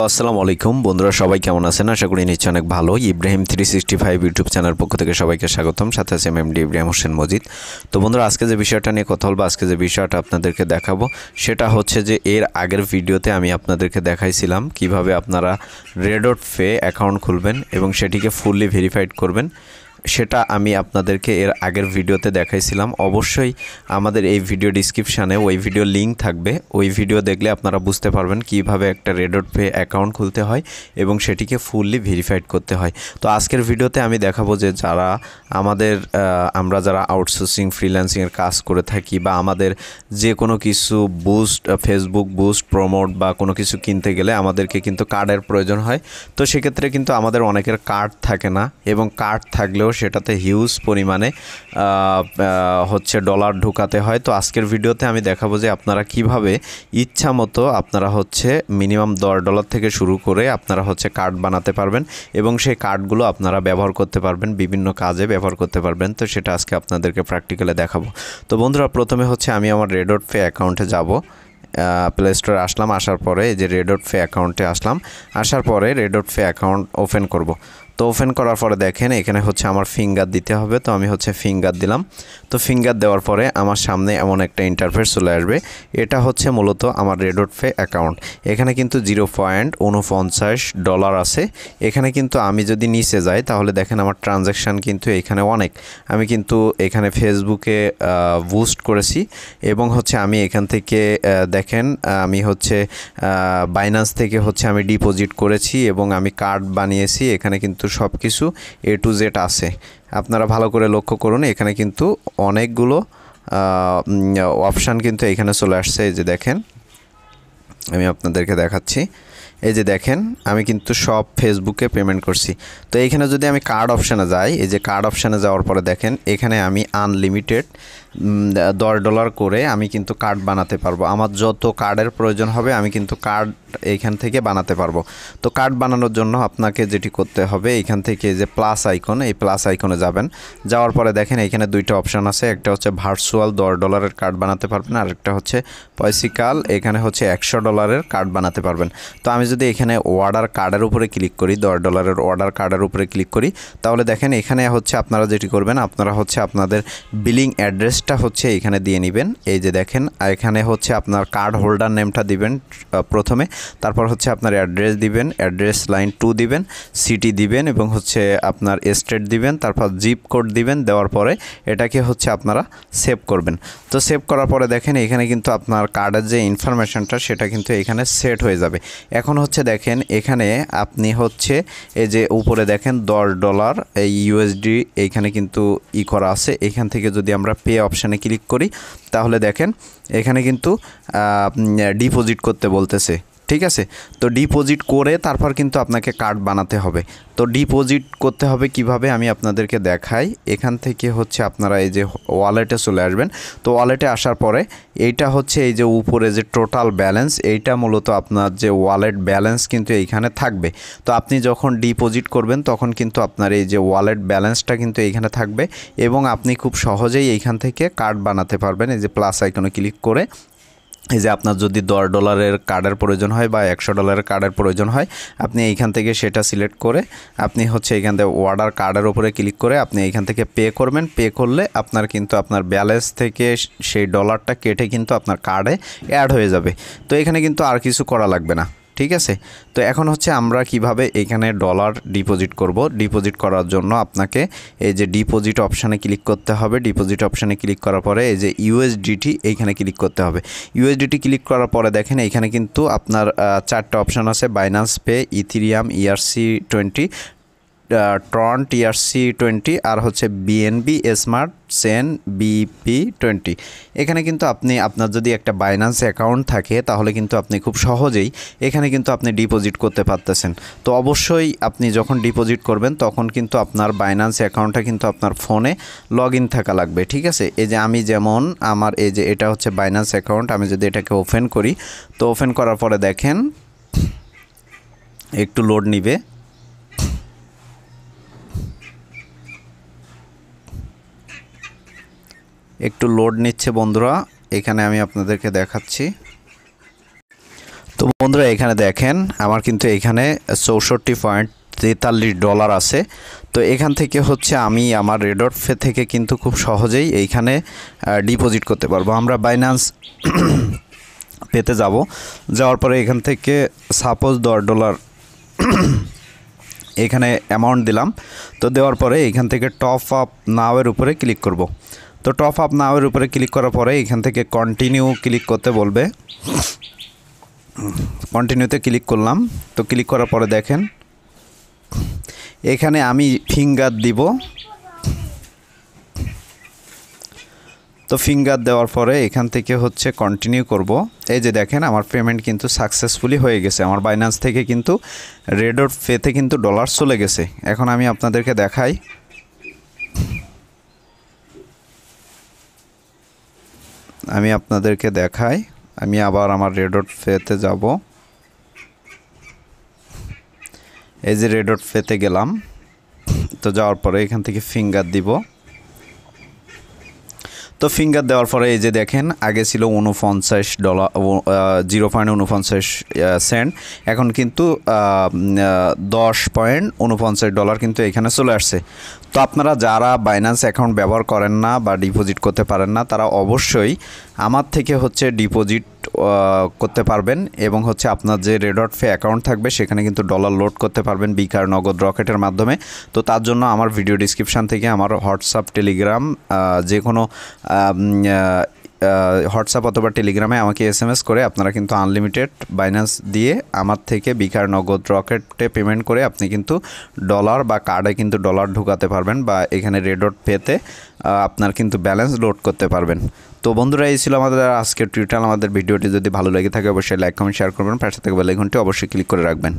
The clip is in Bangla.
আসসালামু আলাইকুম বন্ধুরা, সবাই কেমন আছেন? আশা করি নিশ্চয়ই অনেক ভালো। ইব্রাহিম 365 ইউটিউব চ্যানেল পক্ষ থেকে সবাইকে স্বাগতম। সাথে আছে এমডি ইব্রাহিম হোসেন মজিদ। তো বন্ধুরা, আজকে যে বিষয়টা নিয়ে কথা বলবো, আজকে যে বিষয়টা আপনাদেরকে দেখাবো সেটা হচ্ছে যে এর আগের ভিডিওতে আমি আপনাদেরকে দেখাইছিলাম কিভাবে আপনারা রেডটপে অ্যাকাউন্ট খুলবেন এবং সেটিকে ফুললি ভেরিফাইড করবেন। সেটা আমি আপনাদেরকে এর আগের ভিডিওতে দেখাইছিলাম। অবশ্যই আমাদের এই ভিডিও ডিসক্রিপশানে ওই ভিডিও লিঙ্ক থাকবে। ওই ভিডিও দেখলে আপনারা বুঝতে পারবেন কিভাবে একটা রেডটপে অ্যাকাউন্ট খুলতে হয় এবং সেটিকে ফুললি ভেরিফাইড করতে হয়। তো আজকের ভিডিওতে আমি দেখাবো যে আমরা যারা আউটসোর্সিং ফ্রিল্যান্সিংয়ের কাজ করে থাকি বা আমাদের যে কোনো কিছু বুস্ট, ফেসবুক বুস্ট, প্রমোট বা কোনো কিছু কিনতে গেলে আমাদেরকে কিন্তু কার্ডের প্রয়োজন হয়। তো সেক্ষেত্রে কিন্তু আমাদের অনেকের কার্ড থাকে না, এবং কার্ড থাকলেও সেটাতে হিউজ পরিমাণে ডলার ঢুকাতে হয়। তো আজকের ভিডিওতে আমি দেখাবো যে আপনারা কিভাবে ইচ্ছা মতো আপনারা মিনিমাম $10 থেকে শুরু করে আপনারা কার্ড বানাতে পারবেন এবং সেই কার্ডগুলো আপনারা ব্যবহার করতে পারবেন, বিভিন্ন কাজে ব্যবহার করতে পারবেন। তো সেটা আজকে আপনাদেরকে প্র্যাকটিক্যালে দেখাবো। তো বন্ধুরা, প্রথমে আমি আমার রেডটপে অ্যাকাউন্টে যাব। প্লে স্টোরে আসলাম, আসার পরে এই যে রেডটপে অ্যাকাউন্টে আসলাম, আসার পরে রেডটপে অ্যাকাউন্ট ওপেন করব। তো ওপেন করার পরে দেখেন এখানে আমার ফিঙ্গার দিতে হবে। তো আমি ফিঙ্গার দিলাম। তো ফিঙ্গার দেওয়ার পরে আমার সামনে এমন একটা ইন্টারফেস চলে আসবে। এটা মূলত আমার রেডটপে অ্যাকাউন্ট। এখানে কিন্তু $0.49 আছে। এখানে কিন্তু আমি যদি নিচে যাই তাহলে দেখেন আমার ট্রানজ্যাকশান কিন্তু এখানে অনেক। আমি কিন্তু এখানে ফেসবুকে বুস্ট করেছি এবং আমি এখান থেকে দেখেন আমি বাইন্যান্স থেকে আমি ডিপোজিট করেছি এবং আমি কার্ড বানিয়েছি। এখানে কিন্তু সব কিছু A to Z আছে। আপনারা ভালো করে লক্ষ্য করুন, এখানে কিন্তু অনেকগুলো অপশান কিন্তু এখানে চলে আসছে। এই যে দেখেন, আমি আপনাদেরকে দেখাচ্ছি। এই যে দেখেন, আমি কিন্তু সব ফেসবুকে পেমেন্ট করছি। তো এইখানে যদি আমি কার্ড অপশানে যাই, এই যে কার্ড অপশানে যাওয়ার পরে দেখেন এখানে আমি আনলিমিটেড $10 করে আমি কিন্তু কার্ড বানাতে পারবো। আমার যত কার্ডের প্রয়োজন হবে আমি কিন্তু কার্ড এইখান থেকে বানাতে পারবো। তো কার্ড বানানোর জন্য আপনাকে যেটি করতে হবে, এইখান থেকে যে প্লাস আইকন, এই প্লাস আইকনে যাবেন। যাওয়ার পরে দেখেন এখানে দুইটা অপশান আছে। একটা ভার্চুয়াল $10 কার্ড বানাতে পারবেন, আর একটা পয়সিক্যাল, এখানে $100 কার্ড বানাতে পারবেন। তো আমি যদি এখানে অর্ডার কার্ডের উপরে ক্লিক করি, $10 অর্ডার কার্ডের উপরে ক্লিক করি, তাহলে দেখেন এখানে আপনারা যেটি করবেন, আপনারা আপনাদের বিলিং অ্যাড্রেসটা এখানে দিয়ে নেবেন। এই যে দেখেন এখানে আপনার কার্ড হোল্ডার নেমটা দিবেন প্রথমে, তারপর আপনার অ্যাড্রেস দিবেন, অ্যাড্রেস লাইন 2 দিবেন, সিটি দিবেন এবং আপনার স্টেট দিবেন, তারপর জিপ কোড দিবেন। দেওয়ার পরে এটাকে আপনারা সেভ করবেন। তো সেভ করার পরে দেখেন এখানে কিন্তু আপনার কার্ডের যে ইনফরমেশনটা সেটা কিন্তু এখানে সেট হয়ে যাবে। এখন দেখেন এখানে আপনি এই যে উপরে দেখেন $10 এই USD এইখানে কিন্তু করা আছে। এখান থেকে যদি আমরা পে অপশানে ক্লিক করি তাহলে দেখেন এখানে কিন্তু ডিপোজিট করতে বলতেছে। ঠিক আছে, তো ডিপোজিট করে তারপর কিন্তু আপনাকে কার্ড বানাতে হবে। তো ডিপোজিট করতে হবে কিভাবে আমি আপনাদেরকে দেখাই। এখান থেকে আপনারা এই যে ওয়ালেটে চলে আসবেন। তো ওয়ালেটে আসার পরে এইটা এই যে উপরে যে টোটাল ব্যালেন্স, এইটা মূলত আপনার যে ওয়ালেট ব্যালেন্স কিন্তু এইখানে থাকবে। তো আপনি যখন ডিপোজিট করবেন তখন কিন্তু আপনার এই যে ওয়ালেট ব্যালেন্সটা কিন্তু এইখানে থাকবে এবং আপনি খুব সহজেই এইখান থেকে কার্ড বানাতে পারবেন। এই যে প্লাস আইকনে ক্লিক করে এই যে আপনার যদি $10 কার্ডের প্রয়োজন হয় বা $100 কার্ডের প্রয়োজন হয়, আপনি এইখান থেকে সেটা সিলেক্ট করে আপনি এইখান থেকে অর্ডার কার্ডের উপরে ক্লিক করে আপনি এইখান থেকে পে করবেন। পে করলে আপনার কিন্তু আপনার ব্যালেন্স থেকে সেই ডলারটা কেটে কিন্তু আপনার কার্ডে অ্যাড হয়ে যাবে। তো এখানে কিন্তু আর কিছু করা লাগবে না। ঠিক আছে, তো এখন আমরা কিভাবে এখানে ডলার ডিপোজিট করব। ডিপোজিট করার জন্য আপনাকে এই যে ডিপোজিট অপশানে ক্লিক করতে হবে। ডিপোজিট অপশানে ক্লিক করার পরে এই যে USDT এইখানে ক্লিক করতে হবে। USDT ক্লিক করার পরে দেখেন এইখানে কিন্তু আপনার 4টা অপশান আছে: Binance pay, Ethereum, ERC20, ট্রন TRC20 আর BNB স্মার্ট চেন BP20। এখানে কিন্তু আপনার যদি একটা বাইন্যান্স অ্যাকাউন্ট থাকে তাহলে কিন্তু আপনি খুব সহজেই এখানে কিন্তু আপনি ডিপোজিট করতে পারতেছেন। তো অবশ্যই আপনি যখন ডিপোজিট করবেন তখন কিন্তু আপনার বাইন্যান্স অ্যাকাউন্টটা কিন্তু আপনার ফোনে লগ ইন থাকা লাগবে। ঠিক আছে, এই যে আমি যেমন আমার এই যে এটা বাইন্যান্স অ্যাকাউন্ট, আমি যদি এটাকে ওপেন করি, তো ওপেন করার পরে দেখেন একটু লোড নিবে। একটু লোড নিচ্ছে বন্ধুরা, এখানে আমি আপনাদেরকে দেখাচ্ছি। তো বন্ধুরা এখানে দেখেন আমার কিন্তু এখানে $64.43 আছে। তো এখান থেকে হচ্ছে আমি আমার রেডটফে থেকে কিন্তু খুব সহজেই এইখানে ডিপোজিট করতে পারবো। আমরা বাইন্যান্স পেতে যাব, যাওয়ার পরে এখান থেকে সাপোজ $10 এখানে অ্যামাউন্ট দিলাম। তো দেওয়ার পরে এখান থেকে টপ আপ নাওয়ের উপরে ক্লিক করব। তো টপ আপ নাওয়ের উপরে ক্লিক করার পরে এখান থেকে কন্টিনিউ ক্লিক করতে বলবে। কন্টিনিউতে ক্লিক করলাম। তো ক্লিক করার পরে দেখেন এখানে আমি ফিঙ্গার দিব। তো ফিঙ্গার দেওয়ার পরে এখান থেকে হচ্ছে কন্টিনিউ করব। এই যে দেখেন আমার পেমেন্ট কিন্তু সাকসেসফুলি হয়ে গেছে। আমার বাইন্যান্স থেকে কিন্তু রেডটফেতে কিন্তু ডলার চলে গেছে। এখন আমি আপনাদেরকে দেখাই। আমি আবার আমার রেডটফেতে যাব। এই যে রেডটফেতে গেলাম। তো যাওয়ার পরে এখান থেকে ফিঙ্গার দিব। তো ফিঙ্গার দেওয়ার পরে এই যে দেখেন আগে ছিল $49, 0.49 সেন্ট, এখন কিন্তু $10.49 কিন্তু এখানে চলে আসছে। তো আপনারা যারা বাইন্যান্স অ্যাকাউন্ট ব্যবহার করেন না বা ডিপোজিট করতে পারেন না, তারা অবশ্যই আমার থেকে হচ্ছে ডিপোজিট করতে পারবেন এবং হচ্ছে আপনার যে রেডটফে অ্যাকাউন্ট থাকবে সেখানে কিন্তু ডলার লোড করতে পারবেন বিকার, নগদ, রকেটের মাধ্যমে। তো তার জন্য আমার ভিডিও ডিসক্রিপশান থেকে আমার হোয়াটসঅ্যাপ, টেলিগ্রাম, যে কোনো হোয়াটসঅ্যাপ অথবা টেলিগ্রামে আমাকে SMS করে আপনারা কিন্তু আনলিমিটেড বাইন্যান্স দিয়ে আমার থেকে বিকার, নগদ, রকেটে পেমেন্ট করে আপনি কিন্তু ডলার বা কার্ডে কিন্তু ডলার ঢোকাতে পারবেন বা এখানে রেডটফেতে আপনার কিন্তু ব্যালেন্স লোড করতে পারবেন। তো বন্ধুরা এই ছিল আমাদের আজকের টিউটোরিয়াল। আমাদের ভিডিওটি যদি ভালো লেগে থাকে অবশ্যই লাইক, কমেন্ট, শেয়ার করবেন। পাশে থাকা বেল আইকনটি অবশ্যই ক্লিক করে রাখবেন।